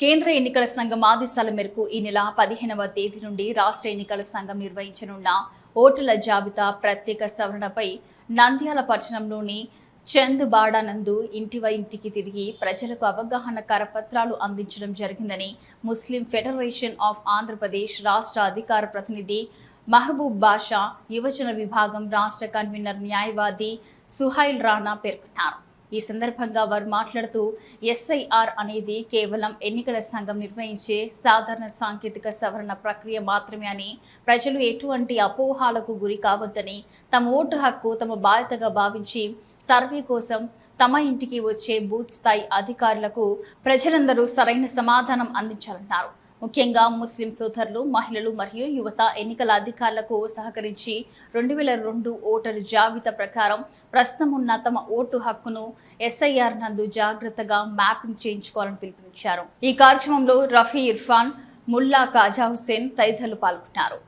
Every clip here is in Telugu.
కేంద్ర ఎన్నికల సంఘం ఆదేశాల మేరకు ఈ నెల 15వ తేదీ నుండి రాష్ట్ర ఎన్నికల సంఘం నిర్వహించనున్న ఓటర్ల జాబితా ప్రత్యేక సవరణపై నంద్యాల పట్టణంలోని చంద్బాడా నందు ఇంటికి తిరిగి ప్రజలకు అవగాహన కరపత్రాలు అందించడం జరిగిందని ముస్లిం ఫెడరేషన్ ఆఫ్ ఆంధ్రప్రదేశ్ రాష్ట్ర అధికార ప్రతినిధి మహబూబ్ బాషా యువజన విభాగం రాష్ట్ర కన్వీనర్ న్యాయవాది సుహైల్ రాణా పేర్కొన్నారు. ఈ సందర్భంగా వారు మాట్లాడుతూ ఎస్ఐఆర్ అనేది కేవలం ఎన్నికల సంఘం నిర్వహించే సాధారణ సాంకేతిక సవరణ ప్రక్రియ మాత్రమే అని, ప్రజలు ఎటువంటి అపోహాలకు గురి కావద్దని, తమ ఓటు హక్కు తమ బాధ్యతగా భావించి సర్వే కోసం తమ ఇంటికి వచ్చే బూత్ స్థాయి అధికారులకు ప్రజలందరూ సరైన సమాధానం అందించాలన్నారు. ముఖ్యంగా ముస్లిం సోదరులు, మహిళలు మరియు యువత ఎన్నికల అధికారులకు సహకరించి 2002 ఓటరు జాబితా ప్రకారం ప్రస్తుతం ఉన్న తమ ఓటు హక్కును ఎస్ఐఆర్ నందు జాగ్రత్తగా మ్యాపింగ్ చేయించుకోవాలని పిలుపునిచ్చారు. ఈ కార్యక్రమంలో రఫీ ఇర్ఫాన్, ముల్లా కాజా హుసేన్ తదితరులు పాల్గొన్నారు.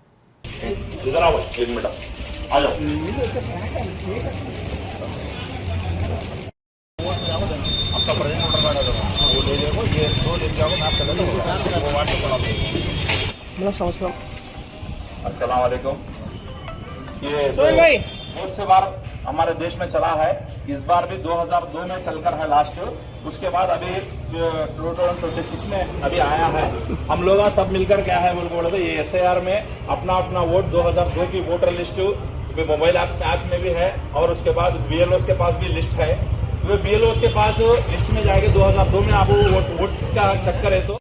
अस्सलाम वालेकुम। ये बहुत से बार हमारे देश में चला है, इस बार भी 2002 में चलकर है लास्ट, उसके बाद अभी 2026 में अभी आया है। हम लोग सब मिलकर क्या है बोले तो ये एसआईआर में अपना अपना वोट 2002 की वोटर लिस्ट मोबाइल ऐप में भी है, और उसके बाद बीएलओ के पास भी लिस्ट है। वो बीएलओ के पास लिस्ट में जाएंगे 2002 में आप वोट का चक्कर है तो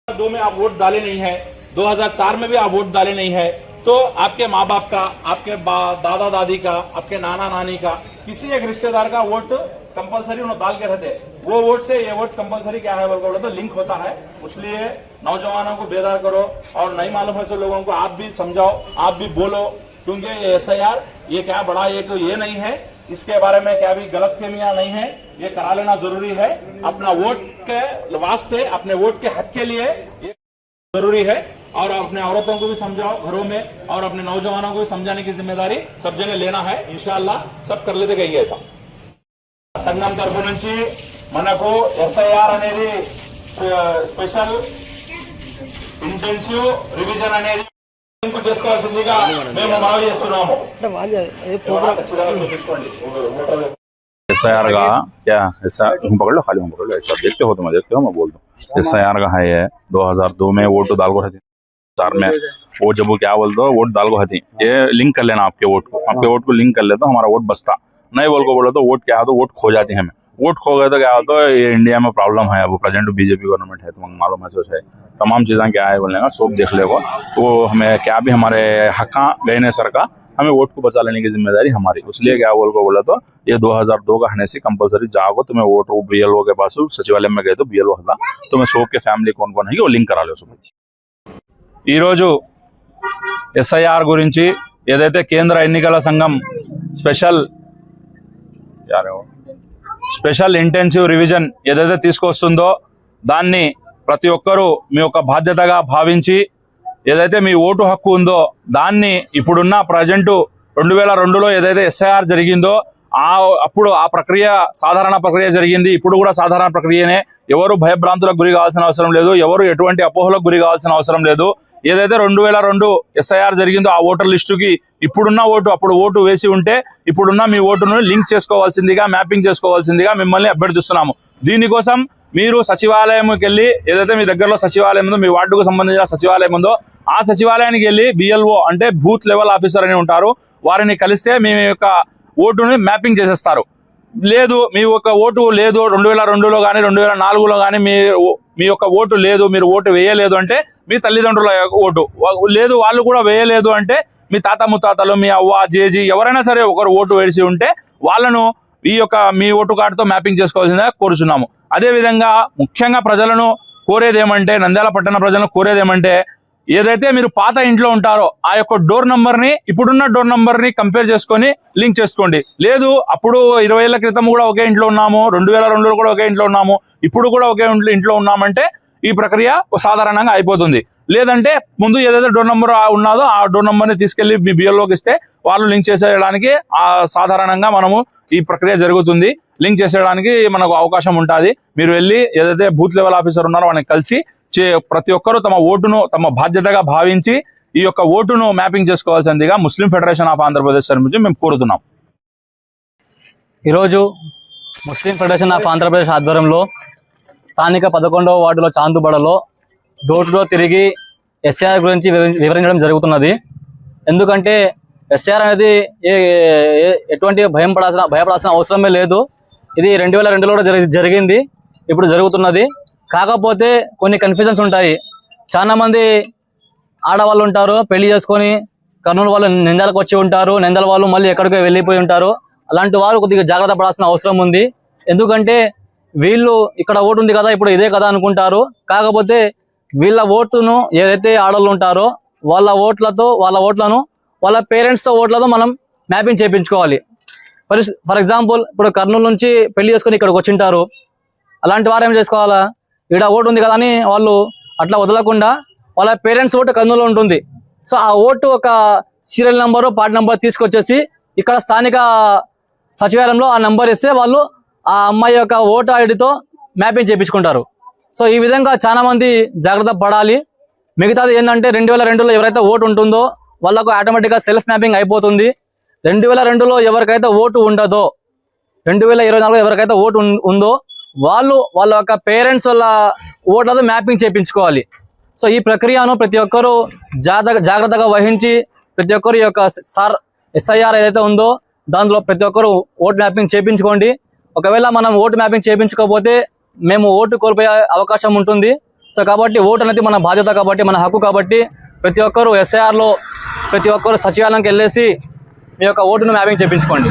2002 में आप वोट डाले नहीं है, 2004 में भी आप वोट डाले नहीं है, तो आपके माँ बाप का, आपके दादा दादी का, आपके नाना नानी का, किसी एक रिश्तेदार का वोट कंपलसरी उन्होंने डाल के रहते, वो वोट से ये वोट कंपलसरी क्या है बोल तो लिंक होता है। इसलिए नौजवानों को बेदार करो, और नहीं मालूम है सो लोगों को आप भी समझाओ, आप भी बोलो, क्योंकि एसआईआर ये क्या बड़ा एक ये नहीं है, इसके बारे में क्या भी गलतफहमियां नहीं है, ये करा लेना जरूरी है। अपना वोट के वास्ते, अपने वोट के हक के लिए ये जरूरी है, और अपने औरतों को भी समझाओ घरों में, और अपने नौजवानों को भी समझाने की जिम्मेदारी सब जने लेना है। इंशाअल्लाह सब कर लेते गएंगे ऐसा। సంఘం తరపు నుంచి మనకు ఎస్ఐఆర్ అనేది స్పెషల్ ఇంటెన్సివ్ రివిజన్ అనేది చేసుకోవాల్సిందిగా మేము మనవి చేస్తున్నాము। एसआईआर का क्या ऐसा पकड़ लो, खाली पकड़ लो, ऐसा देखते हो तुम, देखते हो मैं बोल दूं। एसआईआर का है ये 2002 में वोट डाल को रहती, 2004 में वोट जब क्या बोल दो वोट डाल को रहती, ये लिंक कर लेना आपके वोट को, आपके वोट को लिंक कर ले तो हमारा वोट बचता नहीं। बोल को बोलो तो वोट क्या है, तो वोट खो जाती है हमें, वोट खो गए तो क्या होता है, ये इंडिया में प्रॉब्लम है। अब प्रेजेंट बीजेपी गवर्नमेंट है, तुम्हें मालूम है, सोच है तमाम चीज़ें क्या है बोलने का सब देख लेगा, तो हमें क्या भी हमारे हक़ गए ने सर का, हमें वोट को बचा लेने की जिम्मेदारी हमारी। इसलिए क्या बोल को बोला तो ये 2002 का होने से कंपलसरी जाओ, तुम्हें वोट बीएलओ के पास सचिवालय में गए तो बीएलओ था, तुम्हें सब के फ्यामिली कौन कौन है वो लिंक करा लो सब। ఈ రోజు ఎస్ఐఆర్ గురించి ఏదైతే కేంద్ర ఎన్నికల సంఘం స్పెషల్ ఇంటెన్సివ్ రివిజన్ ఏదైతే తీసుకొస్తుందో దాన్ని ప్రతి ఒక్కరూ మీ యొక్క బాధ్యతగా భావించి ఏదైతే మీ ఓటు హక్కు ఉందో దాన్ని ఇప్పుడున్న ప్రజెంట్ 2002లో ఏదైతే ఎస్ఐఆర్ జరిగిందో అప్పుడు ఆ ప్రక్రియ సాధారణ ప్రక్రియ జరిగింది, ఇప్పుడు కూడా సాధారణ ప్రక్రియనే। ఎవరు భయభ్రాంతులకు గురి కావాల్సిన అవసరం లేదు, ఎవరు ఎటువంటి అపోహలకు గురి కావాల్సిన అవసరం లేదు। ఏదైతే 2002 ఎస్ఐఆర్ జరిగిందో ఆ ఓటర్ లిస్టుకి ఇప్పుడున్న ఓటు, అప్పుడు ఓటు వేసి ఉంటే ఇప్పుడున్న మీ ఓటును లింక్ చేసుకోవాల్సిందిగా, మ్యాపింగ్ చేసుకోవాల్సిందిగా మిమ్మల్ని అభ్యర్థిస్తున్నాము। దీనికోసం మీరు సచివాలయంకి వెళ్ళి, ఏదైతే మీ దగ్గరలో సచివాలయం ఉందో, మీ వార్డుకు సంబంధించిన సచివాలయం ఉందో ఆ సచివాలయానికి వెళ్ళి బిఎల్ఓ అంటే బూత్ లెవెల్ ఆఫీసర్ అని ఉంటారు, వారిని కలిస్తే మీ యొక్క ఓటుని మ్యాపింగ్ చేసేస్తారు। లేదు మీ యొక్క ఓటు లేదు 2002లో కానీ 2004లో కానీ మీ యొక్క ఓటు లేదు, మీరు ఓటు వేయలేదు అంటే మీ తల్లిదండ్రుల ఓటు లేదు, వాళ్ళు కూడా వేయలేదు అంటే మీ తాత ముత్తాతలు, మీ అవ్వ జేజీ ఎవరైనా సరే ఒకరు ఓటు వేసి ఉంటే వాళ్ళను ఈ యొక్క మీ ఓటు కార్డుతో మ్యాపింగ్ చేసుకోవాల్సిందిగా కోరుచున్నాము। అదేవిధంగా ముఖ్యంగా ప్రజలను కోరేది ఏమంటే, నంద్యాల పట్టణ ప్రజలను కోరేది ఏమంటే, ఏదైతే మీరు పాత ఇంట్లో ఉంటారో ఆ యొక్క డోర్ నంబర్ని ఇప్పుడున్న డోర్ నంబర్ని కంపేర్ చేసుకొని లింక్ చేసుకోండి। లేదు అప్పుడు 20 ఏళ్ల క్రితం కూడా ఒకే ఇంట్లో ఉన్నాము, 2002లో కూడా ఒకే ఇంట్లో ఉన్నాము, ఇప్పుడు కూడా ఒకే ఇంట్లో ఉన్నామంటే ఈ ప్రక్రియ సాధారణంగా అయిపోతుంది। లేదంటే ముందు ఏదైతే డోర్ నంబర్ ఉన్నదో ఆ డోర్ నంబర్ని తీసుకెళ్లి మీ బిఎల్ఓకి ఇస్తే వాళ్ళు లింక్ చేసేయడానికి సాధారణంగా మనము ఈ ప్రక్రియ జరుగుతుంది। లింక్ చేసేయడానికి మనకు అవకాశం ఉంటుంది। మీరు వెళ్ళి ఏదైతే బూత్ లెవెల్ ఆఫీసర్ ఉన్నారో వాళ్ళని కలిసి ప్రతి ఒక్కరూ తమ ఓటును తమ బాధ్యతగా భావించి ఈ యొక్క ఓటును మ్యాపింగ్ చేసుకోవాల్సిందిగా ముస్లిం ఫెడరేషన్ ఆఫ్ ఆంధ్రప్రదేశ్ నుంచి మేము కోరుతున్నాం. ఈరోజు ముస్లిం ఫెడరేషన్ ఆఫ్ ఆంధ్రప్రదేశ్ ఆధ్వర్యంలో స్థానిక 11వ వార్డులో చాందుబడలో డోర్ టు డోర్ తిరిగి ఎస్ఐఆర్ గురించి వివరించడం జరుగుతున్నది. ఎందుకంటే ఎస్ఐఆర్ అనేది ఎటువంటి భయపడాల్సిన అవసరమే లేదు. ఇది 2002లో కూడా జరిగింది, ఇప్పుడు జరుగుతున్నది. కాకపోతే కొన్ని కన్ఫ్యూజన్స్ ఉంటాయి. చాలా మంది ఆడవాళ్ళు ఉంటారు, పెళ్లి చేసుకొని కర్నూలు వాళ్ళు నంద్యాలకు వచ్చి ఉంటారు, నంద్యాల వాళ్ళు మళ్ళీ ఎక్కడికో వెళ్ళిపోయి ఉంటారు. అలాంటి వారు కొద్దిగా జాగ్రత్త పడాల్సిన అవసరం ఉంది. ఎందుకంటే వీళ్ళు ఇక్కడ ఓటు ఉంది కదా, ఇప్పుడు ఇదే కదా అనుకుంటారు. కాకపోతే వీళ్ళ ఓటును ఏదైతే ఆడవాళ్ళు ఉంటారో వాళ్ళ ఓట్లను వాళ్ళ పేరెంట్స్ ఓట్లతో మనం మ్యాపింగ్ చేయించుకోవాలి. ఫర్ ఎగ్జాంపుల్ ఇప్పుడు కర్నూలు నుంచి పెళ్లి చేసుకొని ఇక్కడికి వచ్చింటారు. అలాంటి వారు ఏం చేసుకోవాలా, ఇక్కడ ఓటు ఉంది కదా అని వాళ్ళు అట్లా వదలకుండా వాళ్ళ పేరెంట్స్ ఓటు కర్నూలులో ఉంటుంది. సో ఆ ఓటు ఒక సీరియల్ నెంబరు పార్ట్ నెంబర్ తీసుకొచ్చేసి ఇక్కడ స్థానిక సచివాలయంలో ఆ నెంబర్ ఇస్తే వాళ్ళు ఆ అమ్మాయి యొక్క ఓటు ఐడితో మ్యాపింగ్ చేయించుకుంటారు. సో ఈ విధంగా చాలా మంది జాగ్రత్త పడాలి. మిగతాది ఏంటంటే 2002లో ఎవరైతే ఓటు ఉంటుందో వాళ్ళకు ఆటోమేటిక్గా సెల్ఫ్ మ్యాపింగ్ అయిపోతుంది. 2002లో ఎవరికైతే ఓటు ఉండదో 2024లో ఎవరికైతే ఓటు ఉందో వాళ్ళ యొక్క పేరెంట్స్ వాళ్ళ ఓట్లతో మ్యాపింగ్ చేయించుకోవాలి. సో ఈ ప్రక్రియను ప్రతి ఒక్కరూ జాగ్రత్తగా వహించి ప్రతి ఒక్కరు యొక్క ఎస్ఐఆర్ ఏదైతే ఉందో దాంట్లో ప్రతి ఒక్కరు ఓటు మ్యాపింగ్ చేయించుకోండి. ఒకవేళ మనం ఓటు మ్యాపింగ్ చేయించుకోకపోతే మేము ఓటు కోల్పోయే అవకాశం ఉంటుంది. సో కాబట్టి ఓటు అనేది మన బాధ్యత కాబట్టి, మన హక్కు కాబట్టి ప్రతి ఒక్కరు ఎస్ఐఆర్లో ప్రతి ఒక్కరు సచివాలయంకి వెళ్ళేసి మీ యొక్క ఓటును మ్యాపింగ్ చేయించుకోండి.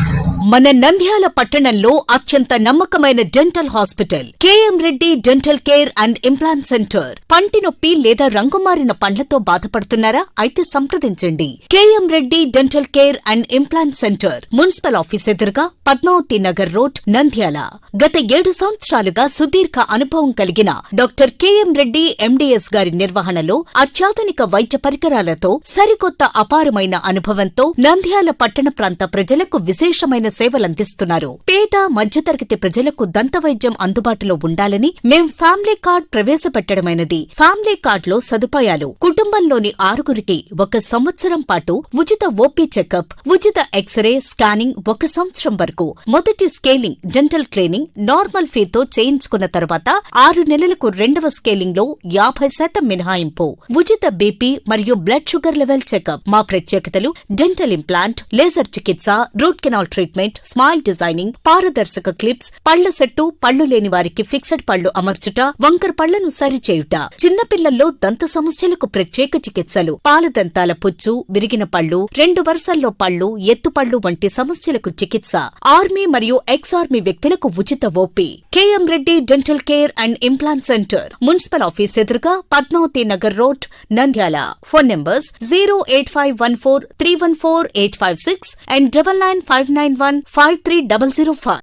మన నంద్యాల పట్టణంలో అత్యంత నమ్మకమైన dental hospital KM Reddy dental care and implant centre. పంటి నొప్పి లేదా రంగుమారిన పండ్లతో బాధపడుతున్నారా? అయితే సంప్రదించండి. KM Reddy dental care and implant centre, municipal office ఎదురుగా, పద్మావతి నగర్ రోడ్, నంద్యాల. గత 7 సంవత్సరాలుగా సుదీర్ఘ అనుభవం కలిగిన డాక్టర్ కేఎం రెడ్డి ఎండిఎస్ గారి నిర్వహణలో అత్యాధునిక వైద్య పరికరాలతో సరికొత్త అపారమైన అనుభవంతో నంద్యాల పట్టణ ప్రాంత ప్రజలకు విశేషమైన సేవలందిస్తున్నారు. పేద మధ్యతరగతి ప్రజలకు దంత వైద్యం అందుబాటులో ఉండాలని మేం ఫ్యామిలీ కార్డ్ ప్రవేశపెట్టడమైనది. ఫ్యామిలీ కార్డ్ లో సదుపాయాలు: కుటుంబంలోని 6గురికి 1 సంవత్సరం పాటు ఉచిత ఓపీ చెకప్, ఉచిత ఎక్స్రే స్కానింగ్ 1 సంవత్సరం వరకు, మొదటి స్కేలింగ్ డెంటల్ క్లీనింగ్ నార్మల్ ఫీతో చేయించుకున్న తర్వాత 6 నెలలకు 2వ స్కేలింగ్ లో 50% మినహాయింపు, ఉచిత బీపీ మరియు బ్లడ్ షుగర్ లెవెల్ చెకప్. మా ప్రత్యేకతలు: డెంటల్ ఇంప్లాంట్, లేజర్ చికిత్స, root canal treatment, smile designing, పారదర్శక క్లిప్స్, పళ్ల సెట్టు, పళ్లు లేని వారికి ఫిక్సెడ్ పళ్లు అమర్చుట, వంకర పళ్లను సరిచేయుట, చిన్నపిల్లల్లో దంత సమస్యలకు ప్రత్యేక చికిత్సలు, పాలదంతాల పుచ్చు, విరిగిన పళ్లు, 2 వరుసల్లో పళ్లు, ఎత్తుపళ్లు వంటి సమస్యలకు చికిత్స, ఆర్మీ మరియు ఎక్స్ ఆర్మీ వ్యక్తులకు ఉచిత OP. KM Reddy dental care and implant centre, municipal office ఎదురుగా, Padmavati Nagar road, Nandyal. Phone numbers 08514314856 and 9959153005.